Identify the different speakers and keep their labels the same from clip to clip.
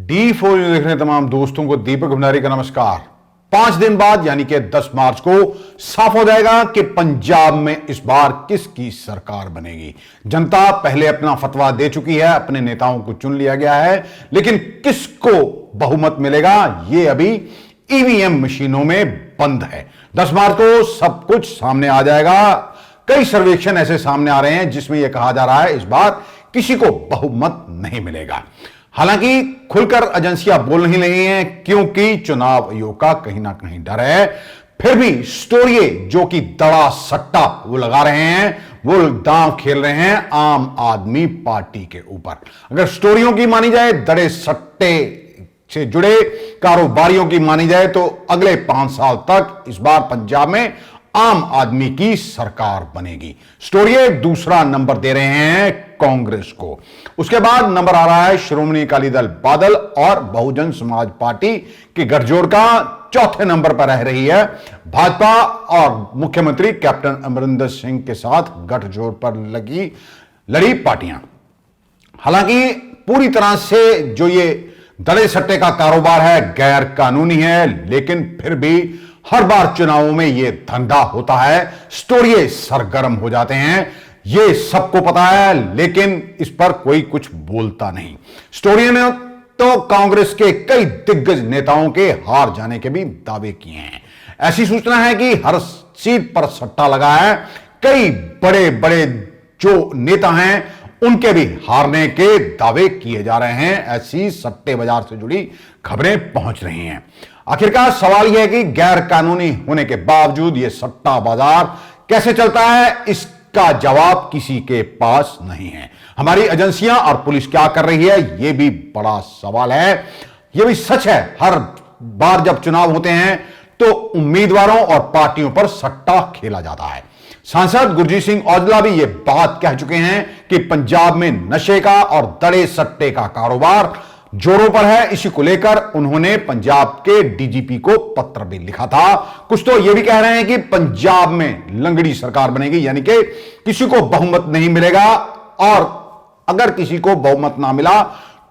Speaker 1: D4 news देखने तमाम दोस्तों को दीपक भंडारी का नमस्कार। 5 दिन बाद यानी कि 10 मार्च को साफ हो जाएगा कि पंजाब में इस बार किसकी सरकार बनेगी। जनता पहले अपना फतवा दे चुकी है, अपने नेताओं को चुन लिया गया है, लेकिन किसको बहुमत मिलेगा यह अभी ईवीएम मशीनों में बंद है। 10 मार्च को सब कुछ सामने आ जाएगा। कई सर्वेक्षण ऐसे सामने आ रहे हैं जिसमें यह कहा जा रहा है इस बार किसी को बहुमत नहीं मिलेगा। हालांकि खुलकर एजेंसियां बोल नहीं रही हैं क्योंकि चुनाव आयोग का कहीं ना कहीं डर है। फिर भी स्टोरिये जो कि दड़ा सट्टा वो लगा रहे हैं, वो दांव खेल रहे हैं आम आदमी पार्टी के ऊपर। अगर स्टोरियों की मानी जाए, दड़े सट्टे से जुड़े कारोबारियों की मानी जाए, तो अगले 5 साल तक इस बार पंजाब में आम आदमी की सरकार बनेगी। स्टोरिये दूसरा नंबर दे रहे हैं कांग्रेस को। उसके बाद नंबर आ रहा है श्रोमणी अकाली दल बादल और बहुजन समाज पार्टी के गठजोड़ का। चौथे नंबर पर रह रही है भाजपा और मुख्यमंत्री कैप्टन अमरिंदर सिंह के साथ गठजोड़ पर लड़ी पार्टियां। हालांकि पूरी तरह से जो ये दड़े सट्टे का कारोबार है गैर कानूनी है, लेकिन फिर भी हर बार चुनावों में यह धंधा होता है, स्टोरिये सरगर्म हो जाते हैं। यह सबको पता है, लेकिन इस पर कोई कुछ बोलता नहीं। स्टोरिये ने तो कांग्रेस के कई दिग्गज नेताओं के हार जाने के भी दावे किए हैं। ऐसी सूचना है कि हर सीट पर सट्टा लगा है। कई बड़े बड़े जो नेता हैं उनके भी हारने के दावे किए जा रहे हैं। ऐसी सट्टे बाजार से जुड़ी खबरें पहुंच रही हैं। आखिरकार सवाल यह है कि गैर कानूनी होने के बावजूद यह सट्टा बाजार कैसे चलता है, इसका जवाब किसी के पास नहीं है। हमारी एजेंसियां और पुलिस क्या कर रही है, यह भी बड़ा सवाल है। यह भी सच है, हर बार जब चुनाव होते हैं तो उम्मीदवारों और पार्टियों पर सट्टा खेला जाता है। सांसद गुरजीत सिंह औजला भी यह बात कह चुके हैं कि पंजाब में नशे का और दड़े सट्टे का कारोबार जोरों पर है। इसी को लेकर उन्होंने पंजाब के डीजीपी को पत्र भी लिखा था। कुछ तो यह भी कह रहे हैं कि पंजाब में लंगड़ी सरकार बनेगी, यानी कि किसी को बहुमत नहीं मिलेगा, और अगर किसी को बहुमत ना मिला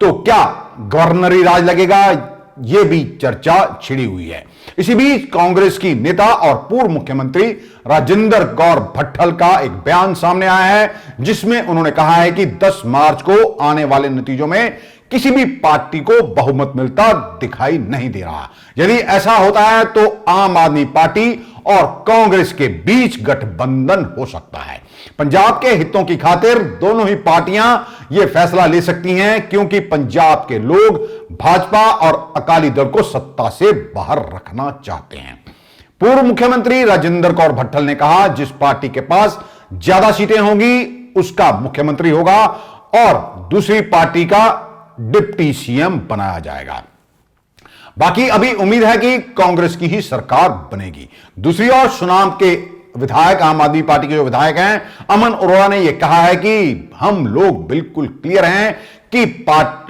Speaker 1: तो क्या गवर्नरी राज लगेगा, यह भी चर्चा छिड़ी हुई है। इसी बीच कांग्रेस की नेता और पूर्व मुख्यमंत्री राजेंद्र कौर भट्टल का एक बयान सामने आया है जिसमें उन्होंने कहा है कि 10 मार्च को आने वाले नतीजों में किसी भी पार्टी को बहुमत मिलता दिखाई नहीं दे रहा। यदि ऐसा होता है तो आम आदमी पार्टी और कांग्रेस के बीच गठबंधन हो सकता है। पंजाब के हितों की खातिर दोनों ही पार्टियां यह फैसला ले सकती हैं, क्योंकि पंजाब के लोग भाजपा और अकाली दल को सत्ता से बाहर रखना चाहते हैं। पूर्व मुख्यमंत्री राजेंद्र कौर भट्टल ने कहा, जिस पार्टी के पास ज्यादा सीटें होंगी उसका मुख्यमंत्री होगा और दूसरी पार्टी का डिप्टी सीएम बनाया जाएगा। बाकी अभी उम्मीद है कि कांग्रेस की ही सरकार बनेगी। दूसरी ओर सुनाम के विधायक, आम आदमी पार्टी के जो विधायक हैं, अमन अरोड़ा ने यह कहा है कि हम लोग बिल्कुल क्लियर हैं कि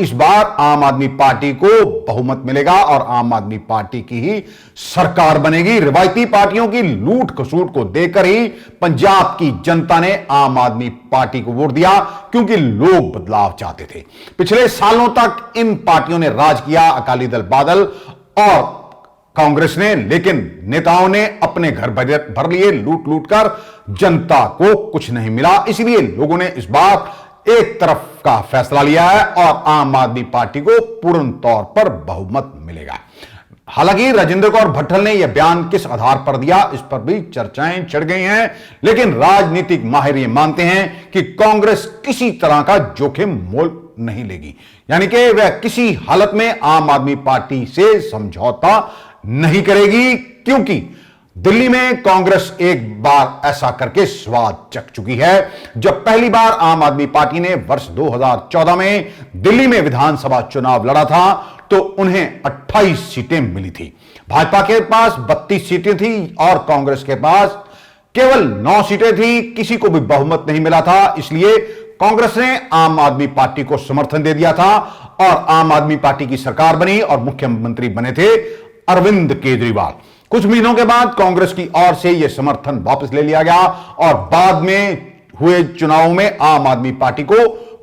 Speaker 1: इस बार आम आदमी पार्टी को बहुमत मिलेगा और आम आदमी पार्टी की ही सरकार बनेगी। रिवायती पार्टियों की लूट खसूट को देखकर ही पंजाब की जनता ने आम आदमी पार्टी को वोट दिया, क्योंकि लोग बदलाव चाहते थे। पिछले सालों तक इन पार्टियों ने राज किया, अकाली दल बादल और कांग्रेस ने, लेकिन नेताओं ने अपने घर भर लिए लूट लूट कर। जनता को कुछ नहीं मिला, इसलिए लोगों ने इस बार एक तरफ का फैसला लिया है और आम आदमी पार्टी को पूर्ण तौर पर बहुमत मिलेगा। हालांकि राजेंद्र कौर भट्टल ने यह बयान किस आधार पर दिया, इस पर भी चर्चाएं छिड़ गई हैं, लेकिन राजनीतिक माहिर ये मानते हैं कि कांग्रेस किसी तरह का जोखिम मोल नहीं लेगी, यानी कि वह किसी हालत में आम आदमी पार्टी से समझौता नहीं करेगी, क्योंकि दिल्ली में कांग्रेस एक बार ऐसा करके स्वाद चख चुकी है। जब पहली बार आम आदमी पार्टी ने वर्ष 2014 में दिल्ली में विधानसभा चुनाव लड़ा था तो उन्हें 28 सीटें मिली थी। भाजपा के पास 32 सीटें थी और कांग्रेस के पास केवल 9 सीटें थी। किसी को भी बहुमत नहीं मिला था, इसलिए कांग्रेस ने आम आदमी पार्टी को समर्थन दे दिया था और आम आदमी पार्टी की सरकार बनी और मुख्यमंत्री बने थे अरविंद केजरीवाल। कुछ महीनों के बाद कांग्रेस की ओर से यह समर्थन वापस ले लिया गया और बाद में हुए चुनावों में आम आदमी पार्टी को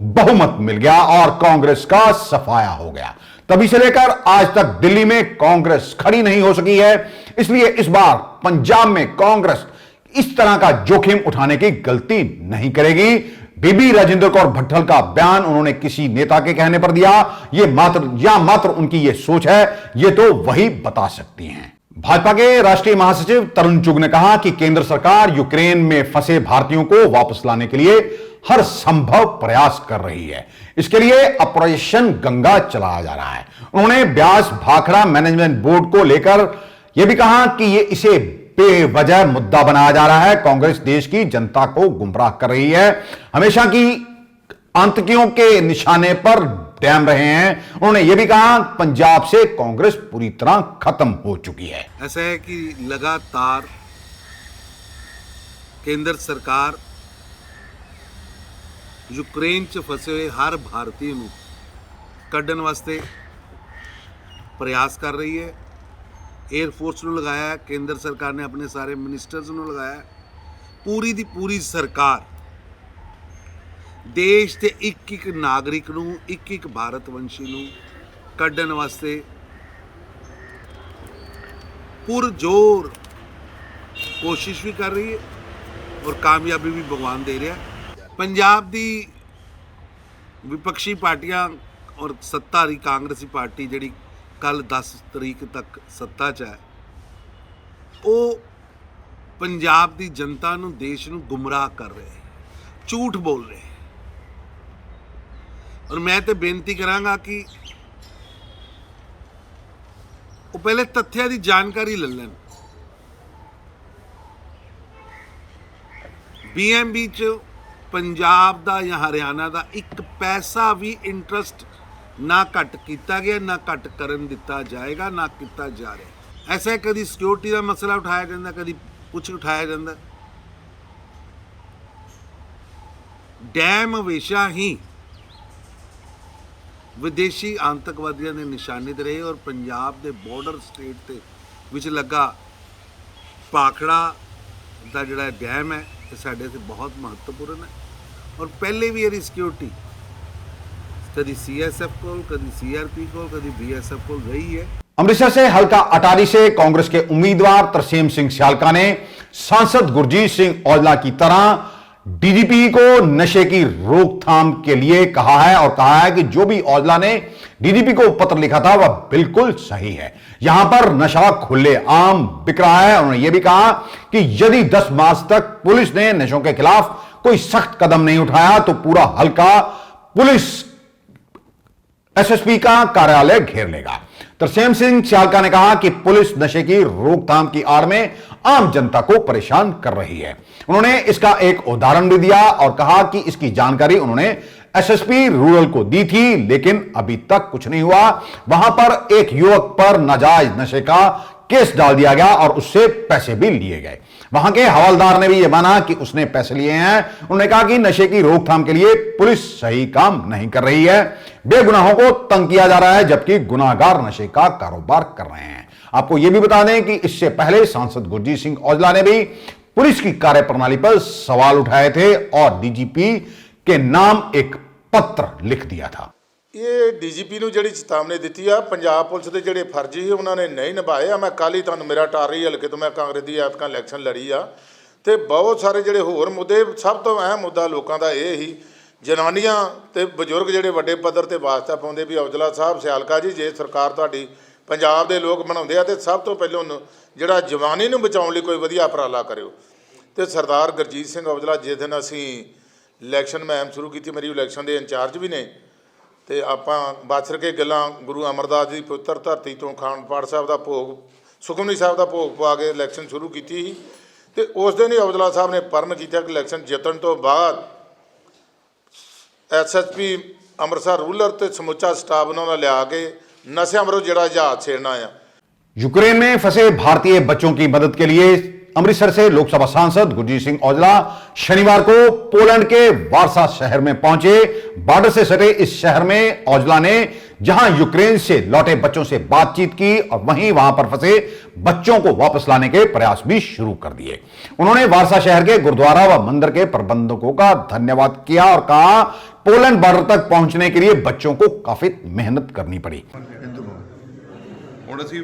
Speaker 1: बहुमत मिल गया और कांग्रेस का सफाया हो गया। तभी से लेकर आज तक दिल्ली में कांग्रेस खड़ी नहीं हो सकी है। इसलिए इस बार पंजाब में कांग्रेस इस तरह का जोखिम उठाने की गलती नहीं करेगी। बीबी राजेंद्र कौर भट्टल का बयान उन्होंने किसी नेता के कहने पर दिया, ये मात्र उनकी ये सोच है, ये तो वही बता सकती हैं। भाजपा के राष्ट्रीय महासचिव तरुण चुग ने कहा कि केंद्र सरकार यूक्रेन में फंसे भारतीयों को वापस लाने के लिए हर संभव प्रयास कर रही है। इसके लिए ऑपरेशन गंगा चलाया जा रहा है। उन्होंने ब्यास भाखड़ा मैनेजमेंट बोर्ड को लेकर यह भी कहा कि ये इसे बेवजह मुद्दा बनाया जा रहा है। कांग्रेस देश की जनता को गुमराह कर रही है, हमेशा की आतंकियों के निशाने पर डैम रहे हैं। उन्होंने यह भी कहा पंजाब से कांग्रेस पूरी तरह खत्म हो चुकी है।
Speaker 2: ऐसा है कि लगातार केंद्र सरकार यूक्रेन च फसे हुए हर भारतीय ਨੂੰ ਕੱਢਣ ਵਾਸਤੇ प्रयास कर रही है। एयरफोर्स ਨੂੰ लगाया है, केंद्र सरकार ने अपने सारे मिनिस्टर्स ਨੂੰ लगाया है। पूरी दी पूरी सरकार देश के एक नागरिक ਨੂੰ एक भारतवंशी ਨੂੰ ਕੱਢਣ ਵਾਸਤੇ पुरजोर कोशिश भी कर रही है और कामयाबी भी भगवान दे रहा है। पंजाब दी विपक्षी पार्टियां और सत्ताधारी कांग्रेसी पार्टी जिहड़ी कल 10 तरीक तक सत्ता च है, वो पंजाब दी जनता नूं देश नूं गुमराह कर रहे हैं, झूठ बोल रहे हैं। और मैं तो बेनती करांगा कि वो पहले तथ्यां दी जानकारी ले लैन। BMB च पंजाब दा या हरियाणा दा एक पैसा भी इंटरस्ट ना घट किया गया, ना घट करन दिता जाएगा, ना किया जा रहा। ऐसा कभी सिक्योरिटी का मसला उठाया जाता, कभी कुछ उठाया जाता। डैम हमेशा ही विदेशी आतंकवादियों के निशाने ते रहे और पंजाब के बॉर्डर स्टेट के विच लगा भाखड़ा का जिहड़ा डैम है ये साडे ते बहुत महत्वपूर्ण है। और पहले भी ये सिक्योरिटी कभी CSF को, कभी CRP को, कभी BSF को रही है।
Speaker 1: अमृतसर से हल्का अटारी से कांग्रेस के उम्मीदवार तरसेम सिंह सियालका ने सांसद गुरजीत सिंह औजला की तरह DGP को नशे की रोकथाम के लिए कहा है और कहा है कि जो भी औजला ने DGP को पत्र लिखा था वह बिल्कुल सही है। यहां पर नशा खुलेआम बिक रहा है। उन्होंने यह भी कहा कि यदि 10 मार्च तक पुलिस ने नशों के खिलाफ कोई सख्त कदम नहीं उठाया तो पूरा हल्का पुलिस SSP का कार्यालय घेर लेगा। तरसेम सिंह सियालका ने कहा कि पुलिस नशे की रोकथाम की आड़ में आम जनता को परेशान कर रही है। उन्होंने इसका एक उदाहरण भी दिया और कहा कि इसकी जानकारी उन्होंने SSP रूरल को दी थी, लेकिन अभी तक कुछ नहीं हुआ। वहां पर एक युवक पर नाजायज नशे का केस डाल दिया गया और उससे पैसे भी लिए गए। वहां के हवलदार ने भी यह माना कि उसने पैसे लिए हैं। उन्होंने कहा कि नशे की रोकथाम के लिए पुलिस सही काम नहीं कर रही है, बेगुनाहों को तंग किया जा रहा है, जबकि गुनाहगार नशे का कारोबार कर रहे हैं। आपको यह भी बता दें कि इससे पहले सांसद गुरजीत सिंह औजला ने भी पुलिस की कार्यप्रणाली पर सवाल उठाए थे और DGP के नाम एक पत्र लिख दिया था।
Speaker 3: ये DGP ਨੂੰ ਜਿਹੜੀ ਚੇਤਾਵਨੀ ਦਿੱਤੀ ਆ, ਪੰਜਾਬ ਪੁਲਿਸ ਦੇ ਜਿਹੜੇ ਫਰਜ਼ ਸੀ ਉਹਨਾਂ ਨੇ ਨਹੀਂ ਨਿਭਾਏ ਆ। ਮੈਂ ਕੱਲ ਹੀ ਤੁਹਾਨੂੰ ਮੇਰਾ ਟਾਰੀ ਹਲਕੇ ਤੋਂ ਮੈਂ ਕਾਂਗਰਸ ਦੀ ਐਤਕਾਂ ਇਲੈਕਸ਼ਨ ਲੜੀ ਆ ਤੇ ਬਹੁਤ ਸਾਰੇ ਜਿਹੜੇ ਹੋਰ ਮੁੱਦੇ, ਸਭ ਤੋਂ ਅਹਿਮ ਮੁੱਦਾ ਲੋਕਾਂ ਦਾ ਇਹ ਹੀ ਜਨਾਨੀਆਂ ਤੇ ਬਜ਼ੁਰਗ ਜਿਹੜੇ ਵੱਡੇ ਪੱਧਰ ਤੇ ਵਾਸਤਾ ਪਾਉਂਦੇ ਵੀ ਔਜਲਾ ਸਾਹਿਬ ਸਿਆਲਕਾ ਜੀ ਜੇ ਸਰਕਾਰ ਤੁਹਾਡੀ ਪੰਜਾਬ ਦੇ ਲੋਕ ਬਣਾਉਂਦੇ ਆ ਤੇ ਸਭ ਤੋਂ ਪਹਿਲਾਂ ਜਿਹੜਾ ਜਵਾਨੀ ਨੂੰ ਬਚਾਉਣ ਲਈ ਕੋਈ ਵਧੀਆ ਉਪਰਾਲਾ ਕਰਿਓ। ਤੇ ਸਰਦਾਰ ਗੁਰਜੀਤ ਸਿੰਘ ਔਜਲਾ ਜਿਸ ਦਿਨ ਅਸੀਂ ਇਲੈਕਸ਼ਨ ਮੁਹਿੰਮ ਸ਼ੁਰੂ ਕੀਤੀ, ਮੇਰੀ ਇਲੈਕਸ਼ਨ ਦੇ ਇੰਚਾਰਜ ਵੀ ਨੇ ਤੇ ਆਪਾਂ ਬਾਛਰ ਕੇ ਗੱਲਾਂ ਗੁਰੂ ਅਮਰਦਾਸ ਜੀ ਪੁੱਤਰ ਧਰਤੀ ਤੋਂ ਅਖੰਡ ਪਾਠ ਸਾਹਿਬ ਦਾ ਭੋਗ, ਸੁਖਮਨੀ ਸਾਹਿਬ ਦਾ ਭੋਗ ਪਾ ਕੇ ਇਲੈਕਸ਼ਨ ਸ਼ੁਰੂ ਕੀਤੀ ਸੀ। ਤੇ ਉਸ ਦਿਨ ਹੀ ਔਜਲਾ ਸਾਹਿਬ ਨੇ ਪਰਨ ਕੀਤਾ ਕਿ ਇਲੈਕਸ਼ਨ ਜਿੱਤਣ ਤੋਂ ਬਾਅਦ SSP ਅੰਮ੍ਰਿਤਸਰ ਰੂਰਲ ਤੇ ਸਮੁੱਚਾ ਸਟਾਫ ਉਹਨਾਂ ਦਾ ਲਿਆ ਕੇ नशा विरोध जड़ा जहाज छेड़ना है।
Speaker 1: यूक्रेन में फंसे भारतीय बच्चों की मदद के लिए अमृतसर से लोकसभा सांसद गुरजीत सिंह औजला शनिवार को पोलैंड के वारसा शहर में पहुंचे। बॉर्डर से सटे इस शहर में औजला ने जहां यूक्रेन से लौटे बच्चों से बातचीत की और वहीं वहां पर फंसे बच्चों को वापस लाने के प्रयास भी शुरू कर दिए। उन्होंने वारसा शहर के गुरुद्वारा व मंदिर के प्रबंधकों का धन्यवाद किया और कहा पोलैंड बॉर्डर तक पहुंचने के लिए बच्चों को काफी मेहनत करनी पड़ी।
Speaker 4: ਹੁਣ ਅਸੀਂ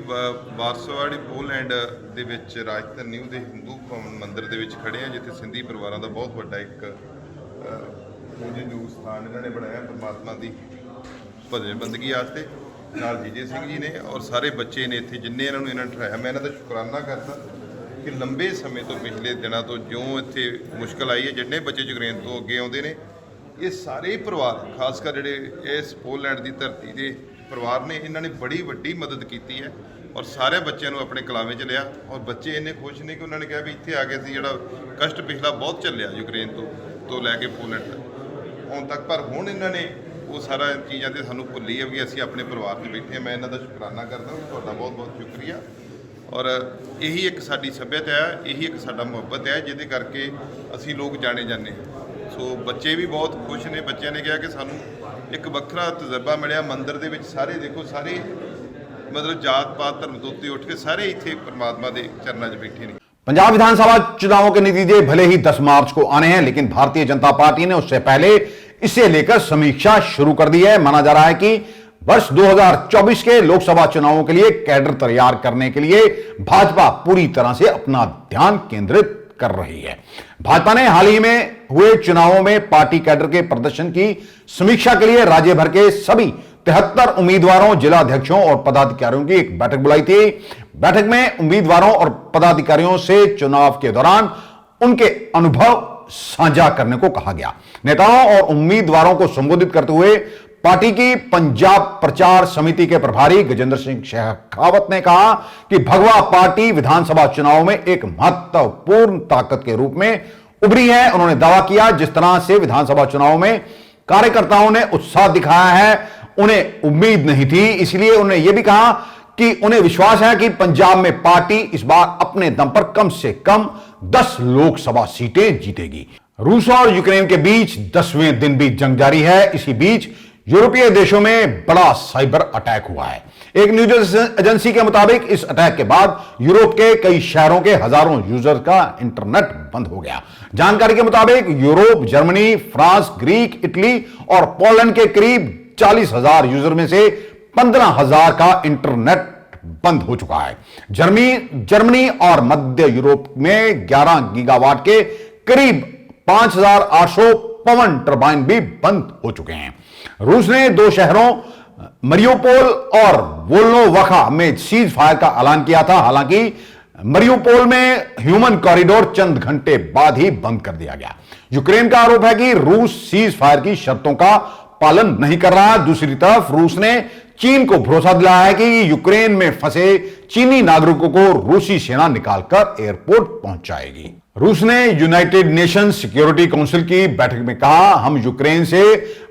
Speaker 4: ਵਾਰਸਾਵਾੜੀ ਪੋਲੈਂਡ ਦੇ ਵਿੱਚ ਰਾਜਧਾਨੀ ਉਹਦੇ ਹਿੰਦੂ ਭਵਨ ਮੰਦਿਰ ਦੇ ਵਿੱਚ ਖੜੇ ਹਾਂ, ਜਿੱਥੇ ਸਿੰਧੀ ਪਰਿਵਾਰਾਂ ਦਾ ਬਹੁਤ ਵੱਡਾ ਇੱਕ ਪੂਜਨਯੋਗ ਸਥਾਨ ਇਹਨਾਂ ਨੇ ਬਣਾਇਆ ਪਰਮਾਤਮਾ ਦੀ ਭਜਨ ਬੰਦਗੀ ਵਾਸਤੇ। ਨਾਲ ਜੀਜੇ ਸਿੰਘ ਜੀ ਨੇ ਔਰ ਸਾਰੇ ਬੱਚੇ ਨੇ ਇੱਥੇ ਜਿੰਨੇ ਇਹਨਾਂ ਨੂੰ ਠਹਿਰਾਇਆ। ਮੈਂ ਇਹਨਾਂ ਦਾ ਸ਼ੁਕਰਾਨਾ ਕਰਦਾ ਕਿ ਲੰਬੇ ਸਮੇਂ ਤੋਂ ਪਿਛਲੇ ਦਿਨਾਂ ਤੋਂ ਜਿਉਂ ਇੱਥੇ ਮੁਸ਼ਕਲ ਆਈ ਹੈ, ਜਿੰਨੇ ਬੱਚੇ ਯੂਕਰੇਨ ਤੋਂ ਅੱਗੇ ਆਉਂਦੇ ਨੇ ਇਹ ਸਾਰੇ ਪਰਿਵਾਰ ਖਾਸ ਕਰ ਜਿਹੜੇ ਇਸ ਪੋਲੈਂਡ ਦੀ ਧਰਤੀ ਦੇ ਪਰਿਵਾਰ ਨੇ ਇਹਨਾਂ ਨੇ ਬੜੀ ਵੱਡੀ ਮਦਦ ਕੀਤੀ ਹੈ ਔਰ ਸਾਰੇ ਬੱਚਿਆਂ ਨੂੰ ਆਪਣੇ ਕਲਾਵੇ 'ਚ ਲਿਆ ਔਰ ਬੱਚੇ ਇੰਨੇ ਖੁਸ਼ ਨੇ ਕਿ ਉਹਨਾਂ ਨੇ ਕਿਹਾ ਵੀ ਇੱਥੇ ਆ ਕੇ ਅਸੀਂ ਜਿਹੜਾ ਕਸ਼ਟ ਪਿਛਲਾ ਬਹੁਤ ਚੱਲਿਆ ਯੂਕਰੇਨ ਤੋਂ ਲੈ ਕੇ ਪੋਲੈਂਡ ਤੱਕ ਹੁਣ ਤੱਕ, ਪਰ ਹੁਣ ਇਹਨਾਂ ਨੇ ਉਹ ਸਾਰਾ ਚੀਜ਼ਾਂ ਤੇ ਸਾਨੂੰ ਭੁੱਲੀ ਹੈ ਵੀ ਅਸੀਂ ਆਪਣੇ ਪਰਿਵਾਰ 'ਚ ਬੈਠੇ ਹਾਂ। ਮੈਂ ਇਹਨਾਂ ਦਾ ਸ਼ੁਕਰਾਨਾ ਕਰਦਾ ਹਾਂ, ਤੁਹਾਡਾ ਬਹੁਤ ਬਹੁਤ ਸ਼ੁਕਰੀਆ। ਔਰ ਇਹੀ ਇੱਕ ਸਾਡੀ ਸੱਭਿਅਤਾ ਹੈ, ਇਹੀ ਇੱਕ ਸਾਡਾ ਮੁਹੱਬਤ ਹੈ ਜਿਹਦੇ ਕਰਕੇ ਅਸੀਂ ਲੋਕ ਜਾਣੇ ਜਾਂਦੇ ਹਾਂ। ਸੋ ਬੱਚੇ ਵੀ ਬਹੁਤ ਖੁਸ਼ ਨੇ। ਬੱਚਿਆਂ ਨੇ ਕਿਹਾ ਕਿ ਸਾਨੂੰ ਇੱਕ ਵੱਖਰਾ ਤਜਰਬਾ ਮਿਲਿਆ। ਮੰਦਿਰ ਦੇ ਵਿੱਚ ਸਾਰੇ ਦੇਖੋ, ਸਾਰੇ मतलब जात पात धर्म तो उत्ते उठ के सारे इत्थे परमात्मा के चरणों 'च बैठे ने।
Speaker 1: पंजाब विधानसभा चुनावों के नतीजे भले ही 10 मार्च को आने हैं, लेकिन भारतीय जनता पार्टी ने उससे पहले इसे लेकर समीक्षा शुरू कर दी है। माना जा रहा है कि वर्ष 2024 के लोकसभा चुनावों के लिए कैडर तैयार करने के लिए भाजपा पूरी तरह से अपना ध्यान केंद्रित कर रही है। भाजपा ने हाल ही में हुए चुनावों में पार्टी कैडर के प्रदर्शन की समीक्षा के लिए राज्य भर के सभी 73 उम्मीदवारों, जिलाध्यक्षों और पदाधिकारियों की एक बैठक बुलाई थी। बैठक में उम्मीदवारों और पदाधिकारियों से चुनाव के दौरान उनके अनुभव साझा करने को कहा गया। नेताओं और उम्मीदवारों को संबोधित करते हुए पार्टी की पंजाब प्रचार समिति के प्रभारी गजेंद्र सिंह शेखावत ने कहा कि भगवा पार्टी विधानसभा चुनाव में एक महत्वपूर्ण ताकत के रूप में उभरी है। उन्होंने दावा किया जिस तरह से विधानसभा चुनाव में कार्यकर्ताओं ने उत्साह दिखाया है, उन्हें उम्मीद नहीं थी। इसलिए उन्होंने यह भी कहा कि उन्हें विश्वास है कि पंजाब में पार्टी इस बार अपने दम पर कम से कम 10 लोकसभा सीटें जीतेगी। रूस और यूक्रेन के बीच 10वें दिन भी जंग जारी है। इसी बीच यूरोपीय देशों में बड़ा साइबर अटैक हुआ है। एक न्यूज एजेंसी के मुताबिक इस अटैक के बाद यूरोप के कई शहरों के हजारों यूजर का इंटरनेट बंद हो गया। जानकारी के मुताबिक Europe, Germany, France, Greek, Italy और पोलैंड के करीब 40,000 यूजर में से 15,000 का इंटरनेट बंद हो चुका है। जर्मनी और मध्य यूरोप में 11 गीगावाट के करीब 5,800 पवन टरबाइन भी बंद हो चुके हैं। रूस ने 2 शहरों मरियोपोल और वोल्नोवाखा में सीज फायर का ऐलान किया था। हालांकि मरियोपोल में ह्यूमन कॉरिडोर चंद घंटे बाद ही बंद कर दिया गया। यूक्रेन का आरोप है कि रूस सीज फायर की शर्तों का पालन नहीं कर रहा है। दूसरी तरफ रूस ने चीन को भरोसा दिलाया है कि यूक्रेन में फंसे चीनी नागरिकों को रूसी सेना निकालकर एयरपोर्ट पहुंचाएगी। रूस ने यूनाइटेड नेशन सिक्योरिटी काउंसिल की बैठक में कहा, हम यूक्रेन से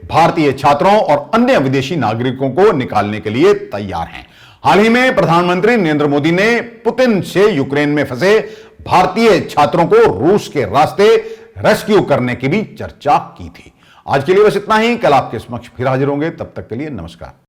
Speaker 1: भारतीय छात्रों और अन्य विदेशी नागरिकों को निकालने के लिए तैयार हैं। हाल ही में प्रधानमंत्री नरेंद्र मोदी ने पुतिन से यूक्रेन में फंसे भारतीय छात्रों को रूस के रास्ते रेस्क्यू करने की भी चर्चा की थी। आज के लिए बस इतना ही। कल आपके समक्ष फिर हाजिर होंगे। तब तक के लिए नमस्कार।